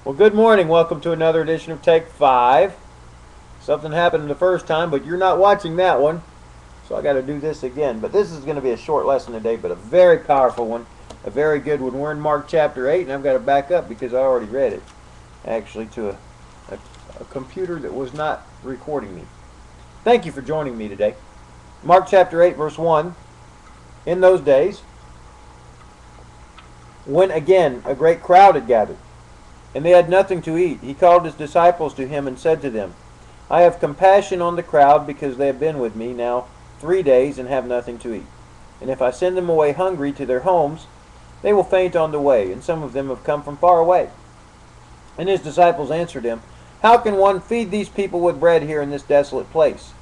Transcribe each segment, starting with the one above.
Well, good morning. Welcome to another edition of Take 5. Something happened the first time, but you're not watching that one, so I got to do this again. But this is going to be a short lesson today, but a very powerful one, a very good one. We're in Mark chapter 8, and I've got to back up because I already read it, actually, to a computer that was not recording me. Thank you for joining me today. Mark chapter 8, verse 1. In those days, when again a great crowd had gathered, and they had nothing to eat, he called his disciples to him and said to them, I have compassion on the crowd because they have been with me now 3 days and have nothing to eat. And if I send them away hungry to their homes, they will faint on the way, and some of them have come from far away. And his disciples answered him, How can one feed these people with bread here in this desolate place?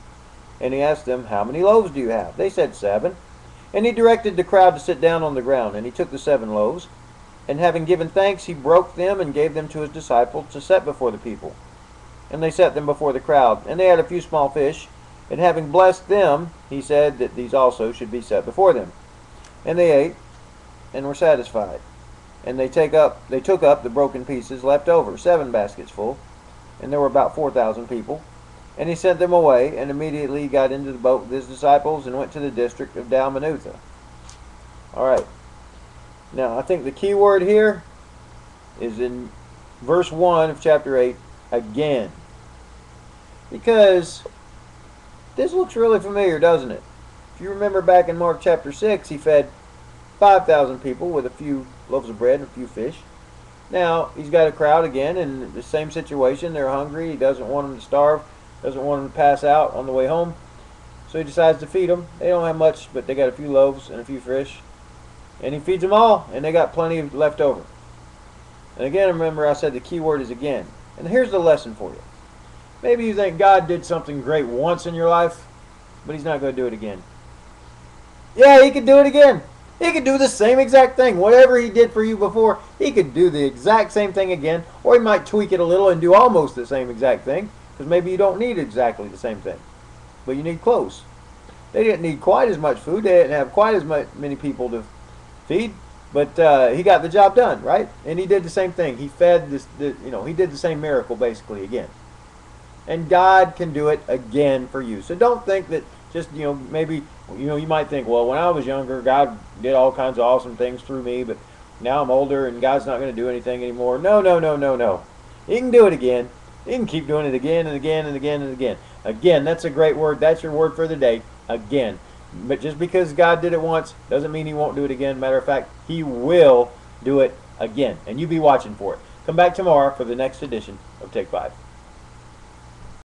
And he asked them, How many loaves do you have? They said 7. And he directed the crowd to sit down on the ground, and he took the 7 loaves, and having given thanks, he broke them and gave them to his disciples to set before the people. And they set them before the crowd. And they had a few small fish, and having blessed them, he said that these also should be set before them. And they ate, and were satisfied. And they took up the broken pieces left over, 7 baskets full, and there were about 4,000 people. And he sent them away, and immediately he got into the boat with his disciples, and went to the district of Dalmanutha. All right. Now, I think the key word here is in verse 1 of chapter 8, again. Because this looks really familiar, doesn't it? If you remember back in Mark chapter 6, he fed 5,000 people with a few loaves of bread and a few fish. Now, he's got a crowd again in the same situation. They're hungry. He doesn't want them to starve, doesn't want them to pass out on the way home. So he decides to feed them. They don't have much, but they got a few loaves and a few fish. And he feeds them all, and they got plenty left over. And again, remember I said the key word is again. And here's the lesson for you. Maybe you think God did something great once in your life, but he's not going to do it again. Yeah, he could do it again. He could do the same exact thing. Whatever he did for you before, he could do the exact same thing again. Or he might tweak it a little and do almost the same exact thing, because maybe you don't need exactly the same thing, but you need close. They didn't need quite as much food. They didn't have quite as many people to feed, but he got the job done, right? And he did the same thing. He fed this, he did the same miracle basically again. And God can do it again for you. So don't think that just, maybe, you might think, well, when I was younger, God did all kinds of awesome things through me, but now I'm older and God's not going to do anything anymore. No, no, no, no, no. He can do it again. He can keep doing it again and again and again and again. Again, that's a great word. That's your word for the day. Again. But just because God did it once doesn't mean he won't do it again. Matter of fact, he will do it again. And you be watching for it. Come back tomorrow for the next edition of Take 5.